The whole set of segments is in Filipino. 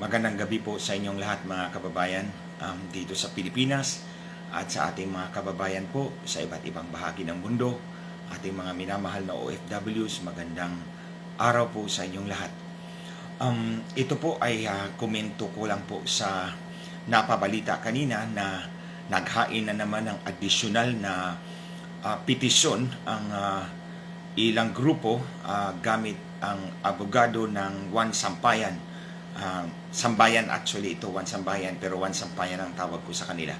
Magandang gabi po sa inyong lahat mga kababayan dito sa Pilipinas at sa ating mga kababayan po sa iba't ibang bahagi ng mundo, ating mga minamahal na OFWs, magandang araw po sa inyong lahat. Ito po ay komento ko lang po sa napabalita kanina na naghain na naman ng adisyonal na petisyon ang ilang grupo gamit ang abogado ng One Sampayan. Sambayan actually ito, One Sambayan, pero One Sampayan ang tawag ko sa kanila.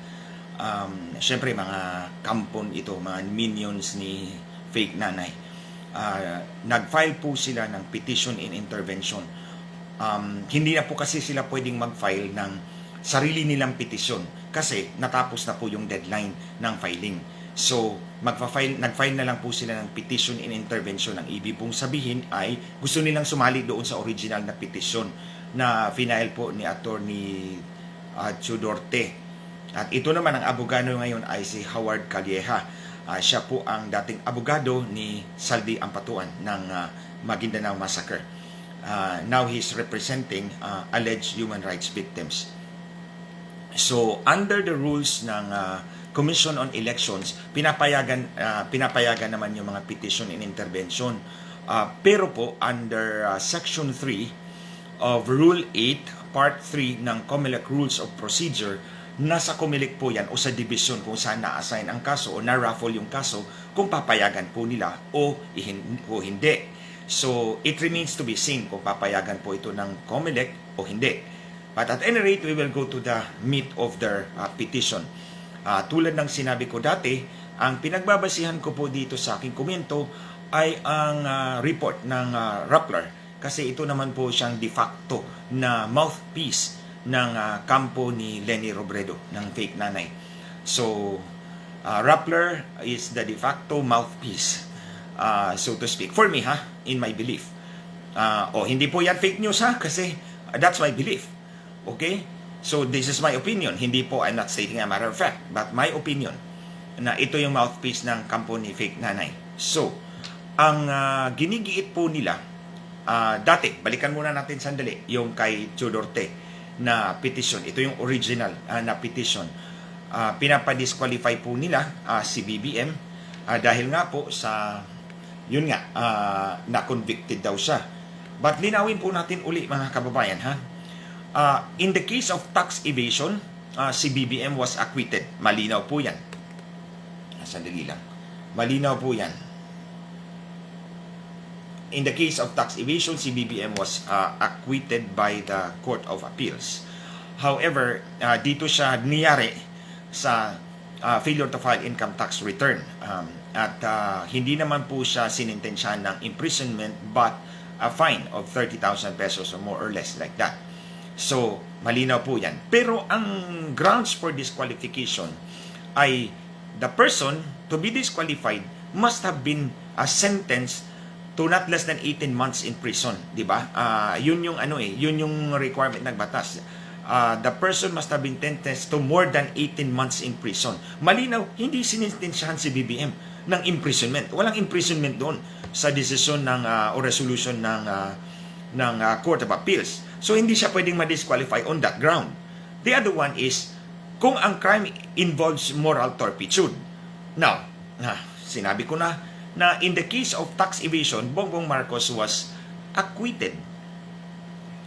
Siyempre mga kampon ito, mga minions ni fake nanay. Nag-file po sila ng petition in intervention. Hindi na po kasi sila pwedeng mag-file ng sarili nilang petisyon kasi natapos na po yung deadline ng filing. So, nag-file na lang po sila ng petition in intervention. Ang ibig pong sabihin ay gusto nilang sumali doon sa original na petition na final po ni Attorney Chudorte. At ito naman ang abogado ngayon ay si Howard Calleja. Siya po ang dating abogado ni Saldi Ampatuan ng Maguindanao Massacre. Now he's representing alleged human rights victims. So, under the rules ng Commission on Elections, pinapayagan naman yung mga petition in intervention. Pero po, under Section 3 of Rule 8, Part 3 ng COMELEC Rules of Procedure, nasa COMELEC po yan o sa division kung saan na-assign ang kaso o na-raffle yung kaso kung papayagan po nila o hindi. So, it remains to be seen kung papayagan po ito ng COMELEC o hindi. But at any rate, we will go to the meat of their petition. Tulad ng sinabi ko dati, ang pinagbabasihan ko po dito sa aking komento ay ang report ng Rappler. Kasi ito naman po siyang de facto na mouthpiece ng kampo ni Leni Robredo, ng fake nanay. So, Rappler is the de facto mouthpiece, so to speak. For me, in my belief. Hindi po yan fake news, kasi that's my belief. Okay? So, this is my opinion. Hindi po, I'm not stating a matter of fact, but my opinion na ito yung mouthpiece ng kampo ni fake nanay. So, ang ginigiit po nila, dati, balikan muna natin sandali, yung kay Chudorte na petition. Ito yung original na petition. Pinapadisqualify po nila si BBM dahil nga po sa, yun nga, na-convicted daw siya. But linawin po natin uli mga kababayan, in the case of tax evasion, si BBM was acquitted. Malinaw po yan. Sandali lang. Malinaw po yan. In the case of tax evasion, si BBM was acquitted by the Court of Appeals. However, dito siya niyari sa failure to file income tax return. Hindi naman po siya sinintensyahan ng imprisonment but a fine of 30,000 pesos or more or less like that. So, malinaw po yan. Pero ang grounds for disqualification ay the person to be disqualified must have been sentenced to not less than 18 months in prison, di ba? Yun yung yun yung requirement ng batas. The person must have been sentenced to more than 18 months in prison. Malinaw, hindi sinintensyahan si BBM ng imprisonment. Walang imprisonment doon sa desisyon ng o resolution ng Court of Appeals. So hindi siya pwedeng ma-disqualify on that ground. The other one is kung ang crime involves moral turpitude. Now, sinabi ko na in the case of tax evasion, Bongbong Marcos was acquitted.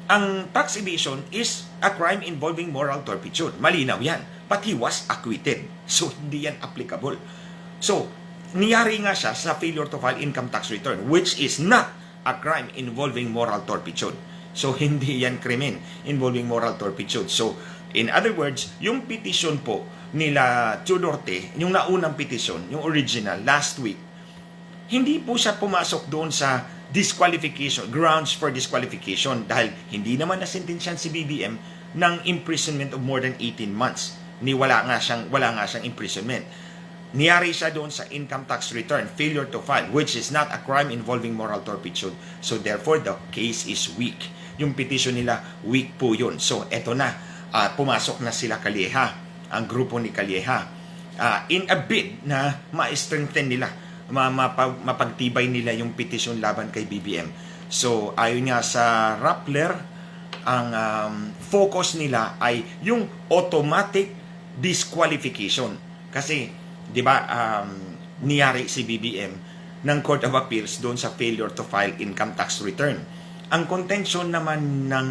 Ang tax evasion is a crime involving moral turpitude. Malinaw yan. But he was acquitted. So, hindi yan applicable. So, niyari nga siya sa failure to file income tax return, which is not a crime involving moral turpitude. So, hindi yan krimen involving moral turpitude. So, in other words, yung petition po nila Chudorte, yung naunang petition, yung original, last week, hindi po siya pumasok doon sa disqualification, grounds for disqualification dahil hindi naman nasintensyahan si BBM ng imprisonment of more than 18 months. Wala nga siyang imprisonment. Niyari siya doon sa income tax return, failure to file, which is not a crime involving moral turpitude. So therefore, the case is weak. Yung petition nila, weak po yun. So eto na, pumasok na sila Calleja, ang grupo ni Calleja, in a bid na ma-strengthen nila, mapagtibay nila yung petition laban kay BBM. So, ayon nga sa Rappler, ang focus nila ay yung automatic disqualification. Kasi, di ba, niyari si BBM ng Court of Appeals doon sa failure to file income tax return. Ang contention naman ng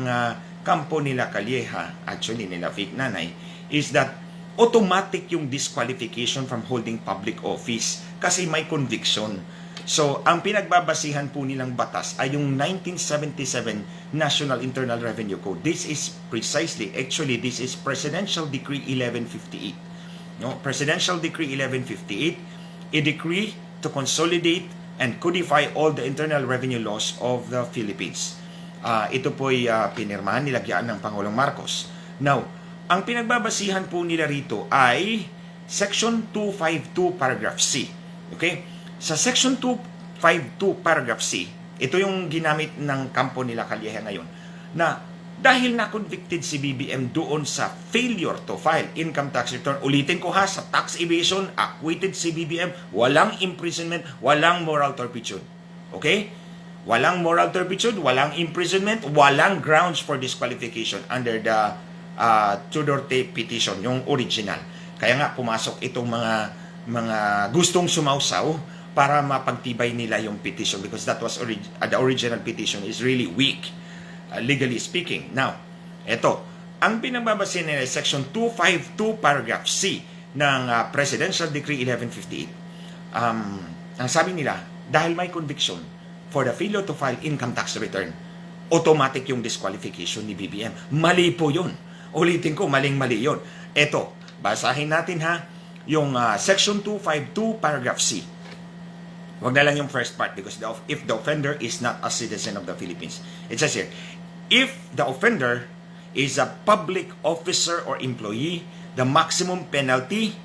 kampo nila Calleja, actually nila Fake Nanay, is that automatic yung disqualification from holding public office kasi may conviction. So, ang pinagbabasihan po nilang batas ay yung 1977 National Internal Revenue Code. This is this is Presidential Decree 1158. No? Presidential Decree 1158, a decree to consolidate and codify all the internal revenue laws of the Philippines. Ito po'y pinirmahan, nilagyan ng Pangulong Marcos. Now, ang pinagbabasihan po nila rito ay Section 252 Paragraph C. Okay? Sa Section 252 Paragraph C, ito yung ginamit ng kampo nila Calleja ngayon, na dahil na-convicted si BBM doon sa failure to file income tax return, ulitin ko ha, sa tax evasion, acquitted si BBM, walang imprisonment, walang moral turpitude. Okay? Walang moral turpitude, walang imprisonment, walang grounds for disqualification under the Tudorte petition, yung original. Kaya nga pumasok itong mga gustong sumausaw para mapagtibay nila yung petition because that was the original petition is really weak, legally speaking. Now, eto, ang pinagbabasihan nila Section 252 Paragraph C ng Presidential Decree 1158. Ang sabi nila, dahil may conviction for the failure to file income tax return, automatic yung disqualification ni BBM. Mali po yun. Ulitin ko, maling-mali yun. Eto, basahin natin ha, yung Section 252 Paragraph C. Wag na lang yung first part because if the offender is not a citizen of the Philippines. It says here, if the offender is a public officer or employee, the maximum penalty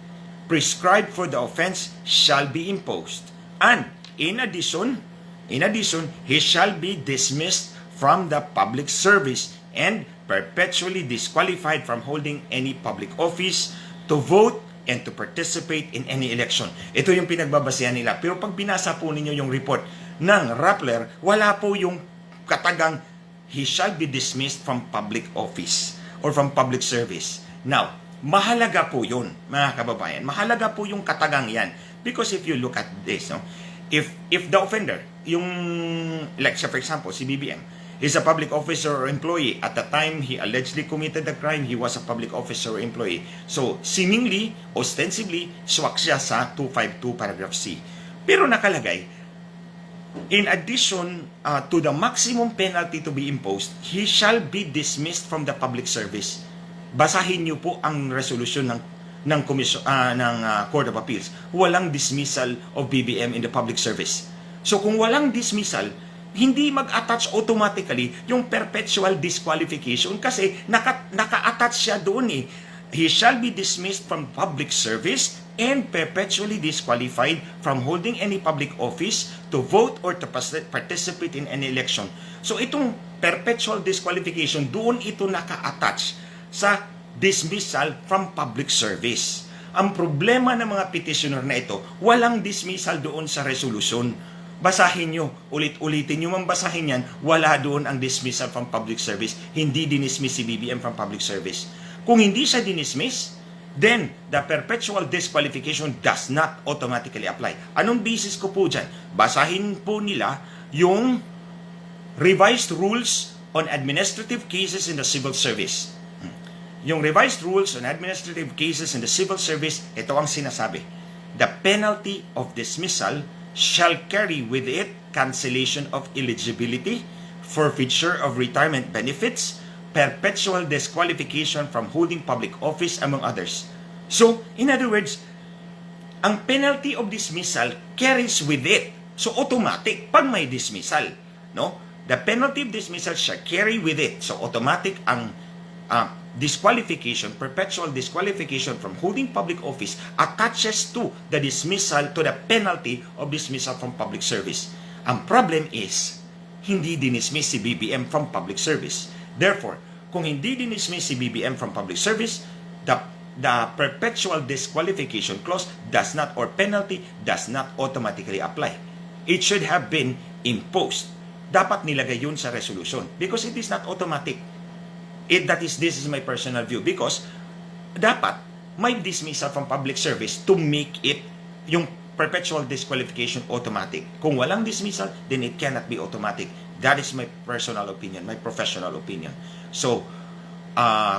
prescribed for the offense shall be imposed. And in addition, he shall be dismissed from the public service and perpetually disqualified from holding any public office, to vote, and to participate in any election. Ito yung pinagbabasihan nila. Pero pag binasa po ninyo yung report ng Rappler, wala po yung katagang he shall be dismissed from public office or from public service. Now, mahalaga po yun, mga kababayan. Mahalaga po yung katagang yan. Because if you look at this, no, if the offender, yung, like for example, si BBM, is a public officer or employee. At the time he allegedly committed the crime, he was a public officer or employee. So, seemingly, ostensibly, swak siya sa 252 Paragraph C. Pero nakalagay, in addition to the maximum penalty to be imposed, he shall be dismissed from the public service. Basahin niyo po ang resolution ng Court of Appeals. Walang dismissal of BBM in the public service. So, kung walang dismissal, hindi mag-attach automatically yung perpetual disqualification kasi naka-attach siya doon eh. He shall be dismissed from public service and perpetually disqualified from holding any public office, to vote, or to participate in any election. So itong perpetual disqualification, doon ito naka-attach sa dismissal from public service. Ang problema ng mga petitioner na ito, walang dismissal doon sa resolution. Basahin nyo, ulit-ulitin nyo basahin yan, wala doon ang dismissal from public service. Hindi dinismiss si BBM from public service. Kung hindi siya dinismiss, then the perpetual disqualification does not automatically apply. Anong basis ko po dyan? Basahin po nila yung revised rules on administrative cases in the civil service. Yung revised rules on administrative cases in the civil service, ito ang sinasabi. The penalty of dismissal shall carry with it cancellation of eligibility, forfeiture of retirement benefits, perpetual disqualification from holding public office, among others. So, in other words, ang penalty of dismissal carries with it. So, automatic pag may dismissal, no? The penalty of dismissal shall carry with it. So, automatic ang disqualification, perpetual disqualification from holding public office attaches to the dismissal, to the penalty of dismissal from public service. Ang problem is, hindi dinismiss si BBM from public service. Therefore, kung hindi dinismiss si BBM from public service, the perpetual disqualification clause does not, or penalty does not automatically apply. It should have been imposed. Dapat nilagay yun sa resolution because it is not automatic. This is my personal view because dapat may dismissal from public service to make it yung perpetual disqualification automatic. Kung walang dismissal, then it cannot be automatic. That is my personal opinion, my professional opinion. So,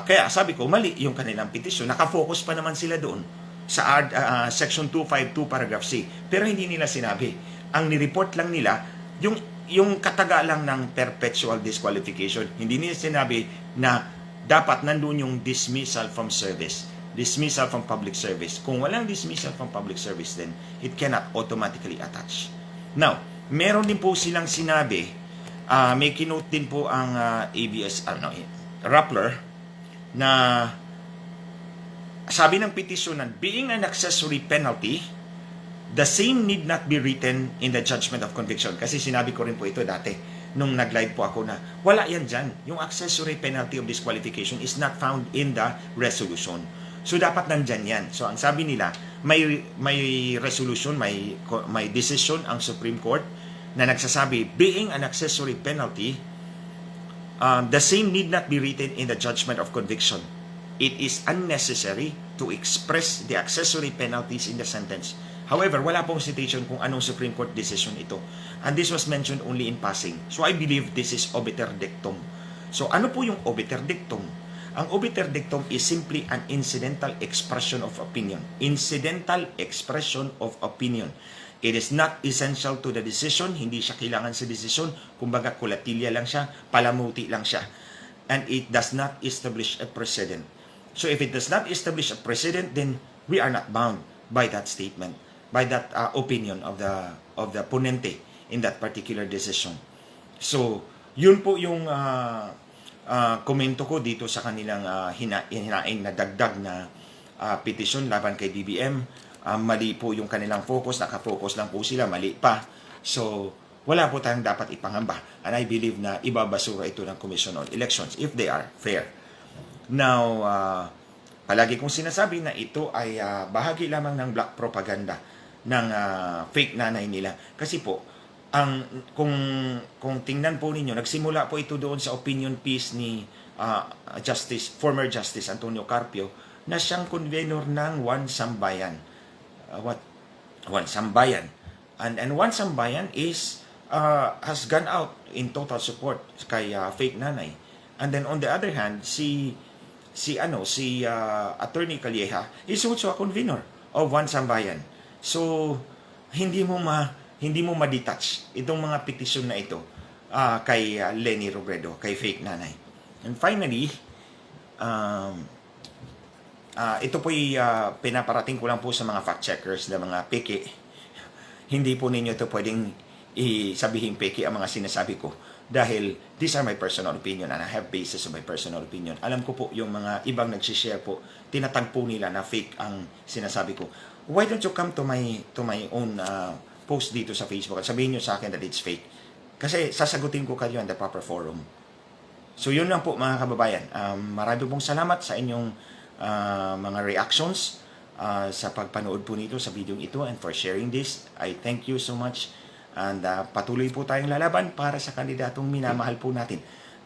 kaya sabi ko, mali yung kanilang petisyon. Nakafocus pa naman sila doon sa Section 252 Paragraph C. Pero hindi nila sinabi. Ang nireport lang nila, yung kataga lang ng perpetual disqualification. Hindi nila sinabi na dapat nandun yung dismissal from service. Dismissal from public service. Kung walang dismissal from public service, then it cannot automatically attach. Now, meron din po silang sinabi, may kinote din po ang ABS, Rappler, na sabi ng petisyonan, being an accessory penalty, the same need not be written in the judgment of conviction. Kasi sinabi ko rin po ito dati, nung nag-live po ako na, wala yan dyan. Yung accessory penalty of disqualification is not found in the resolution. So, dapat nandyan yan. So, ang sabi nila, may resolution, may decision ang Supreme Court na nagsasabi, being an accessory penalty, the same need not be written in the judgment of conviction. It is unnecessary to express the accessory penalties in the sentence. However, wala pong citation kung anong Supreme Court decision ito. And this was mentioned only in passing. So I believe this is obiter dictum. So ano po yung obiter dictum? Ang obiter dictum is simply an incidental expression of opinion. Incidental expression of opinion. It is not essential to the decision. Hindi siya kailangan sa decision. Kumbaga, kulatilya lang siya, palamuti lang siya. And it does not establish a precedent. So if it does not establish a precedent, then we are not bound by that statement, by that opinion of the ponente in that particular decision. So, yun po yung komento ko dito sa kanilang hinaing na dagdag na petisyon laban kay BBM. Mali po yung kanilang focus, nakafocus lang po sila, mali pa. So, wala po tayong dapat ipangamba. And I believe na ibabasura ito ng Commission on Elections if they are fair. Now, palagi kong sinasabi na ito ay bahagi lamang ng black propaganda ng fake nanay nila. Kasi po, kung tingnan po ninyo, nagsimula po ito doon sa opinion piece ni former Justice Antonio Carpio na siyang convenor ng One Sambayan. One Sambayan. And One Sambayan has gone out in total support kay fake nanay. And then on the other hand, si Attorney Calleja is also a convenor of One Sambayan. So hindi mo ma-detach itong mga petisyon na ito kay Leni Robredo, kay fake nanay. And finally, ito po'y pinaparating ko lang po sa mga fact-checkers na mga peke. Hindi po ninyo ito pwedeng sabihin peke ang mga sinasabi ko. Dahil these are my personal opinion and I have basis of my personal opinion. Alam ko po yung mga ibang nagsishare po, tinatagpo nila na fake ang sinasabi ko. Why don't you come to my own post dito sa Facebook at sabihin nyo sa akin that it's fake? Kasi sasagutin ko kayo in the proper forum. So yun lang po mga kababayan. Marami pong salamat sa inyong mga reactions sa pagpanood po nito sa video ito and for sharing this. I thank you so much. And patuloy po tayong lalaban para sa kandidatong minamahal po natin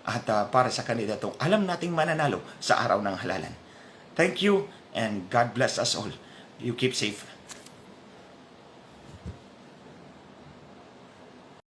at para sa kandidatong alam nating mananalo sa araw ng halalan. Thank you and God bless us all. You keep safe.